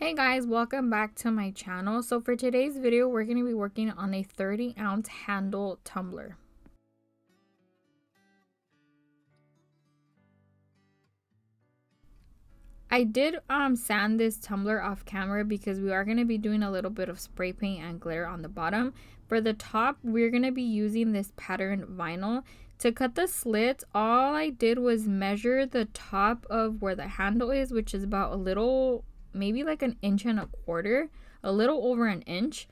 Hey guys, welcome back to my channel. So for today's video, we're going to be working on a 30-ounce handle tumbler. I did sand this tumbler off camera because we are going to be doing a little bit of spray paint and glitter on the bottom. For the top, we're going to be using this patterned vinyl. To cut the slits, all I did was measure the top of where the handle is, which is about a little, maybe like 1.25 inches, a little over an inch.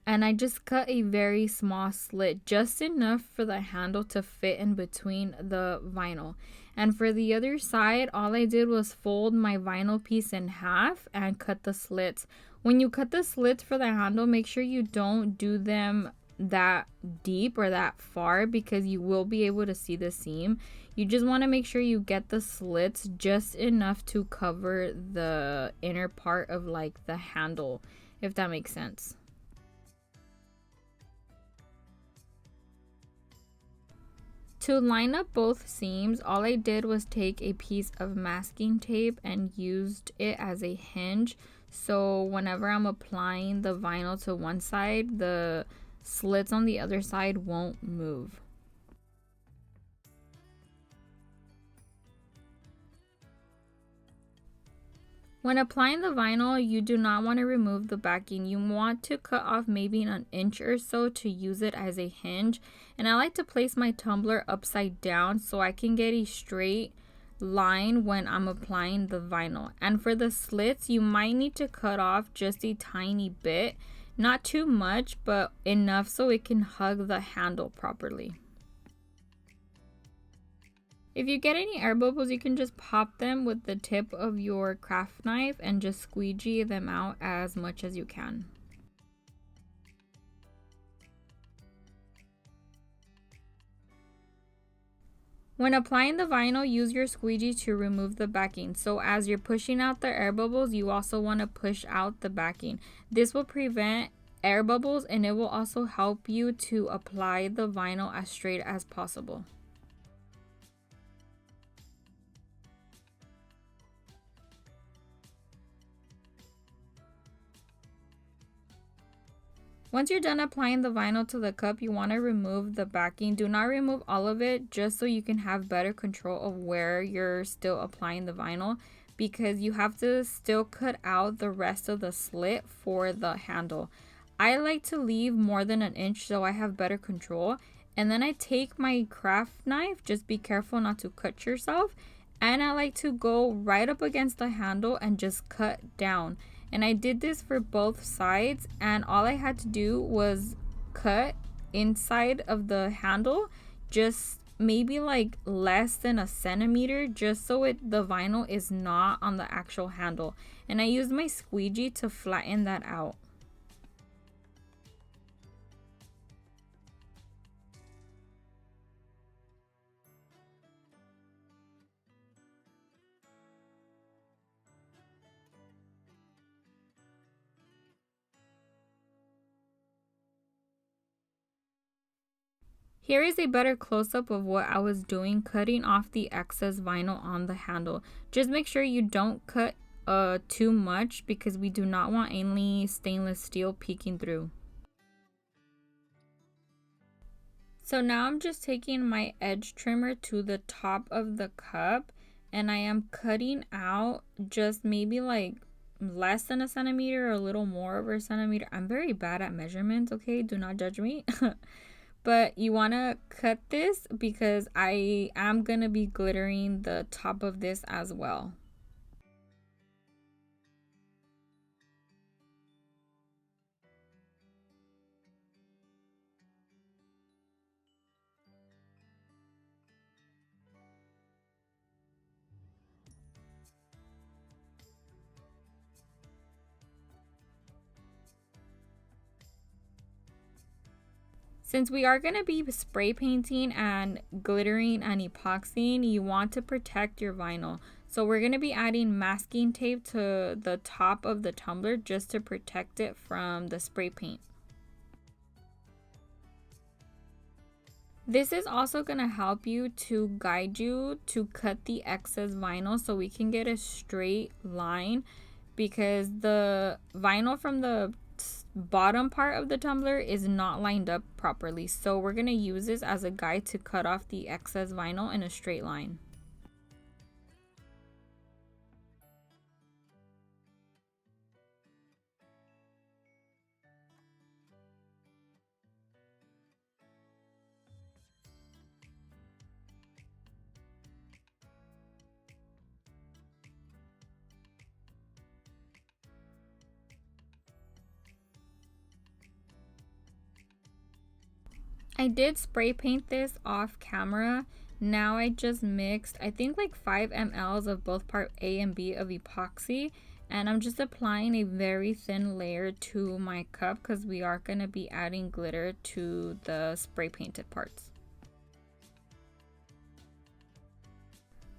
And I just cut a very small slit, just enough for the handle to fit in between the vinyl. And for the other side, all I did was fold my vinyl piece in half and cut the slits. When you cut the slits for the handle, make sure you don't do them that deep or that far because you will be able to see the seam. You just want to make sure you get the slits just enough to cover the inner part of like the handle, if that makes sense. To line up both seams, all I did was take a piece of masking tape and used it as a hinge. So whenever I'm applying the vinyl to one side, the slits on the other side won't move. When applying the vinyl, you do not want to remove the backing. You want to cut off maybe an inch or so to use it as a hinge. And I like to place my tumbler upside down so I can get a straight line when I'm applying the vinyl. And for the slits, you might need to cut off just a tiny bit. Not too much, but enough so it can hug the handle properly. If you get any air bubbles, you can just pop them with the tip of your craft knife and just squeegee them out as much as you can. When applying the vinyl, use your squeegee to remove the backing. So as you're pushing out the air bubbles, you also want to push out the backing. This will prevent air bubbles and it will also help you to apply the vinyl as straight as possible. Once you're done applying the vinyl to the cup, you want to remove the backing. Do not remove all of it, just so you can have better control of where you're still applying the vinyl, because you have to still cut out the rest of the slit for the handle. I like to leave more than an inch so I have better control. And then I take my craft knife, just be careful not to cut yourself. And I like to go right up against the handle and just cut down. And I did this for both sides, and all I had to do was cut inside of the handle, just maybe like less than a centimeter, just so the vinyl is not on the actual handle. And I used my squeegee to flatten that out. Here is a better close-up of what I was doing, cutting off the excess vinyl on the handle. Just make sure you don't cut too much because we do not want any stainless steel peeking through. So now I'm just taking my edge trimmer to the top of the cup and I am cutting out just maybe like less than a centimeter or a little more over a centimeter. I'm very bad at measurements, okay? Do not judge me. But you want to cut this because I am going to be glittering the top of this as well. Since we are going to be spray painting and glittering and epoxying, you want to protect your vinyl. So we're going to be adding masking tape to the top of the tumbler just to protect it from the spray paint. This is also going to help you to guide you to cut the excess vinyl so we can get a straight line because the vinyl from the bottom part of the tumbler is not lined up properly. So we're going to use this as a guide to cut off the excess vinyl in a straight line. I did spray paint this off camera. Now I just mixed, I think like 5 mLs of both part A and B of epoxy. And I'm just applying a very thin layer to my cup because we are going to be adding glitter to the spray painted parts.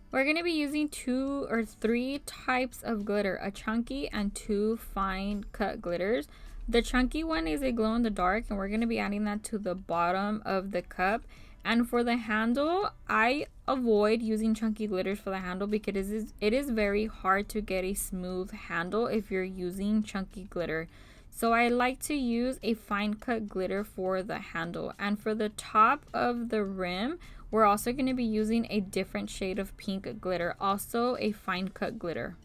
We're going to be using 2 or 3 types of glitter, a chunky and 2 fine cut glitters. The chunky one is a glow in the dark, and we're going to be adding that to the bottom of the cup. And for the handle, I avoid using chunky glitters for the handle because it is very hard to get a smooth handle if you're using chunky glitter. So I like to use a fine cut glitter for the handle. And for the top of the rim, we're also going to be using a different shade of pink glitter, also a fine cut glitter.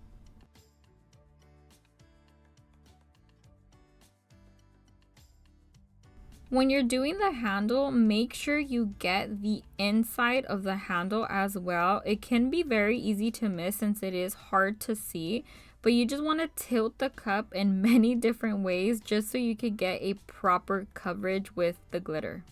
When you're doing the handle, make sure you get the inside of the handle as well. It can be very easy to miss since it is hard to see, but you just want to tilt the cup in many different ways just so you could get a proper coverage with the glitter.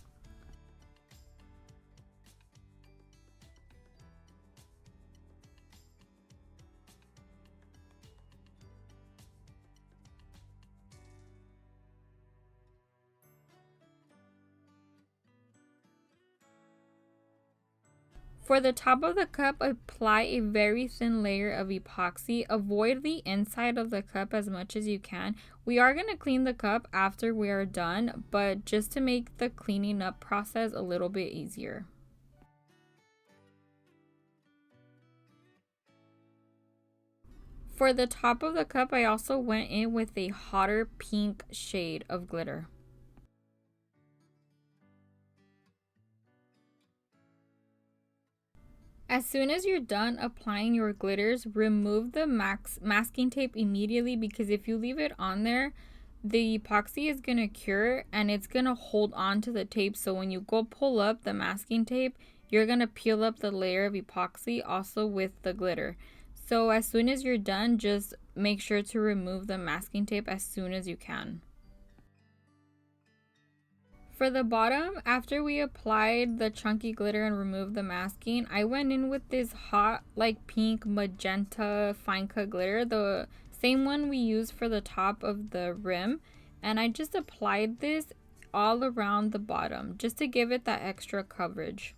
For the top of the cup, apply a very thin layer of epoxy. Avoid the inside of the cup as much as you can. We are going to clean the cup after we are done, but just to make the cleaning up process a little bit easier. For the top of the cup, I also went in with a hotter pink shade of glitter. As soon as you're done applying your glitters, remove the masking tape immediately because if you leave it on there, the epoxy is going to cure and it's going to hold on to the tape. So when you go pull up the masking tape, you're going to peel up the layer of epoxy also with the glitter. So as soon as you're done, just make sure to remove the masking tape as soon as you can. For the bottom, after we applied the chunky glitter and removed the masking, I went in with this hot like pink magenta fine cut glitter, the same one we used for the top of the rim, and I just applied this all around the bottom just to give it that extra coverage.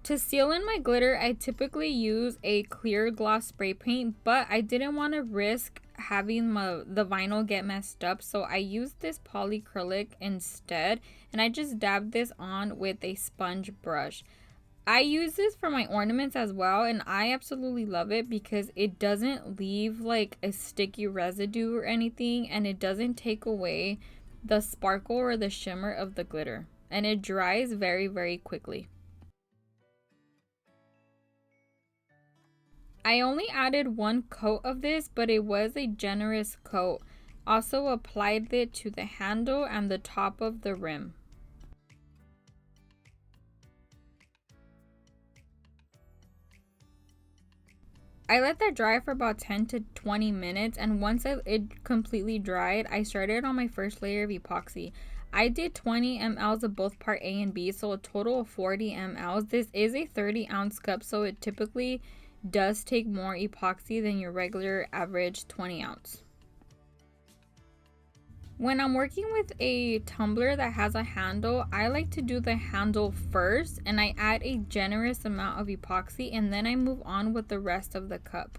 To seal in my glitter, I typically use a clear gloss spray paint, but I didn't want to risk having the vinyl get messed up, so I used this polyacrylic instead, and I just dabbed this on with a sponge brush. I use this for my ornaments as well, and I absolutely love it because it doesn't leave like a sticky residue or anything, and it doesn't take away the sparkle or the shimmer of the glitter, and it dries very, very quickly. I only added 1 coat of this, but it was a generous coat. Also applied it to the handle and the top of the rim. I let that dry for about 10 to 20 minutes, and once it completely dried, I started on my first layer of epoxy. I did 20 mLs of both part A and B, so a total of 40 mLs. This is a 30-ounce cup, so it typically does take more epoxy than your regular average 20-ounce. When I'm working with a tumbler that has a handle, I like to do the handle first and I add a generous amount of epoxy and then I move on with the rest of the cup.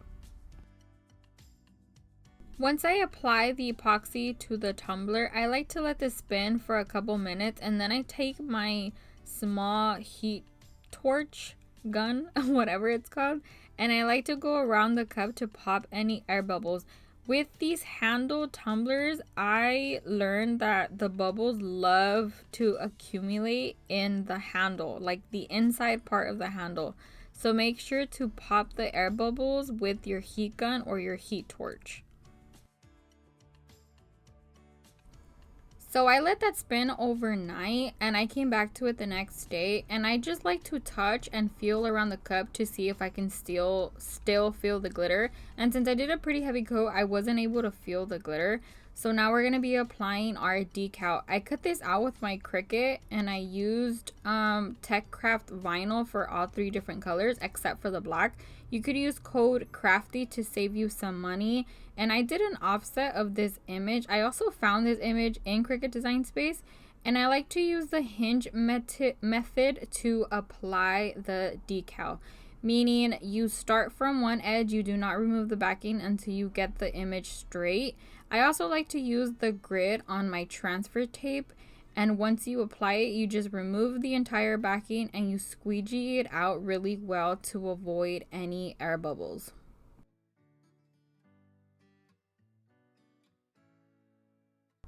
Once I apply the epoxy to the tumbler, I like to let this spin for a couple minutes and then I take my small heat torch gun, whatever it's called, and I like to go around the cup to pop any air bubbles. With these handle tumblers, I learned that the bubbles love to accumulate in the handle, like the inside part of the handle. So make sure to pop the air bubbles with your heat gun or your heat torch. So I let that spin overnight and I came back to it the next day, and I just like to touch and feel around the cup to see if I can still feel the glitter. And since I did a pretty heavy coat, I wasn't able to feel the glitter. So now we're going to be applying our decal. I cut this out with my Cricut and I used KRAFTY vinyl for all 3 different colors except for the black. You could use code KRAFTY to save you some money. And I did an offset of this image. I also found this image in Cricut Design Space, and I like to use the hinge method to apply the decal, meaning you start from one edge, you do not remove the backing until you get the image straight. I also like to use the grid on my transfer tape, and once you apply it, you just remove the entire backing and you squeegee it out really well to avoid any air bubbles.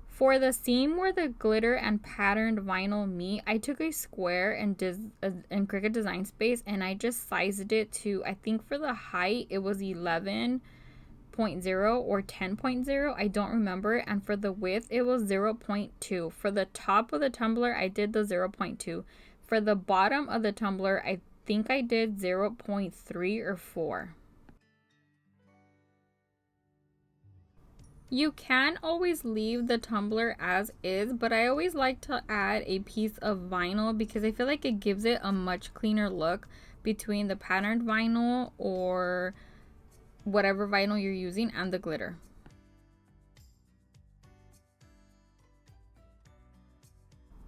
For the seam where the glitter and patterned vinyl meet, I took a square in Cricut Design Space and I just sized it to, I think for the height it was 11.0 or 10.0, I don't remember, and for the width it was 0.2. For the top of the tumbler I did the 0.2. For the bottom of the tumbler I think I did 0.3 or 4. You can always leave the tumbler as is, but I always like to add a piece of vinyl because I feel like it gives it a much cleaner look between the patterned vinyl or whatever vinyl you're using and the glitter.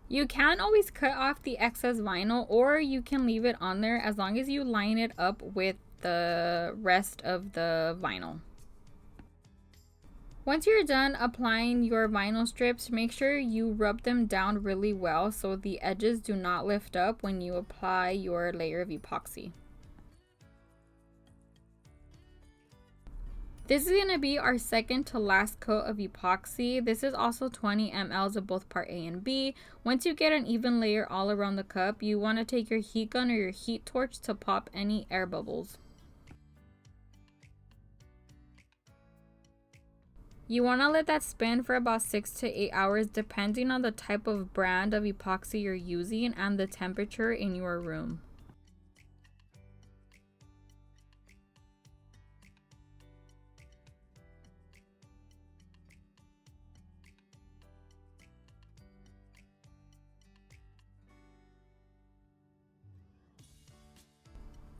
You can always cut off the excess vinyl or you can leave it on there as long as you line it up with the rest of the vinyl. Once you're done applying your vinyl strips, make sure you rub them down really well so the edges do not lift up when you apply your layer of epoxy. This is going to be our second to last coat of epoxy. This is also 20 mLs of both part A and B. Once you get an even layer all around the cup, you want to take your heat gun or your heat torch to pop any air bubbles. You want to let that spin for about 6 to 8 hours depending on the type of brand of epoxy you're using and the temperature in your room.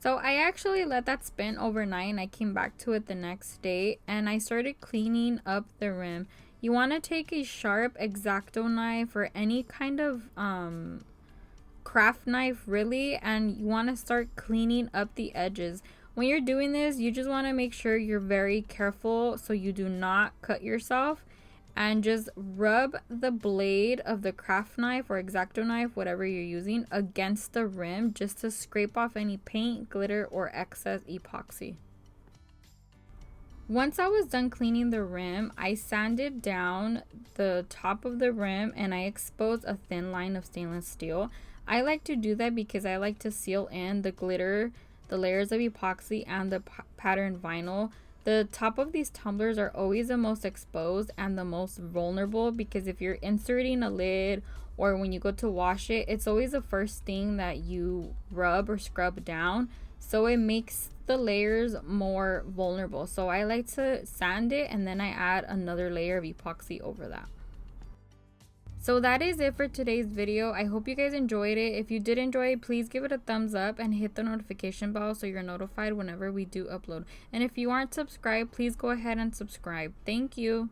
So I actually let that spin overnight and I came back to it the next day and I started cleaning up the rim. You want to take a sharp X-Acto knife or any kind of craft knife really, and you want to start cleaning up the edges. When you're doing this, you just want to make sure you're very careful so you do not cut yourself, and just rub the blade of the craft knife or X-Acto knife, whatever you're using, against the rim just to scrape off any paint, glitter, or excess epoxy. Once I was done cleaning the rim, I sanded down the top of the rim and I exposed a thin line of stainless steel. I like to do that because I like to seal in the glitter, the layers of epoxy, and the patterned vinyl. The top of these tumblers are always the most exposed and the most vulnerable because if you're inserting a lid or when you go to wash it, it's always the first thing that you rub or scrub down. So it makes the layers more vulnerable. So I like to sand it and then I add another layer of epoxy over that. So that is it for today's video. I hope you guys enjoyed it. If you did enjoy it, please give it a thumbs up and hit the notification bell so you're notified whenever we do upload. And if you aren't subscribed, please go ahead and subscribe. Thank you.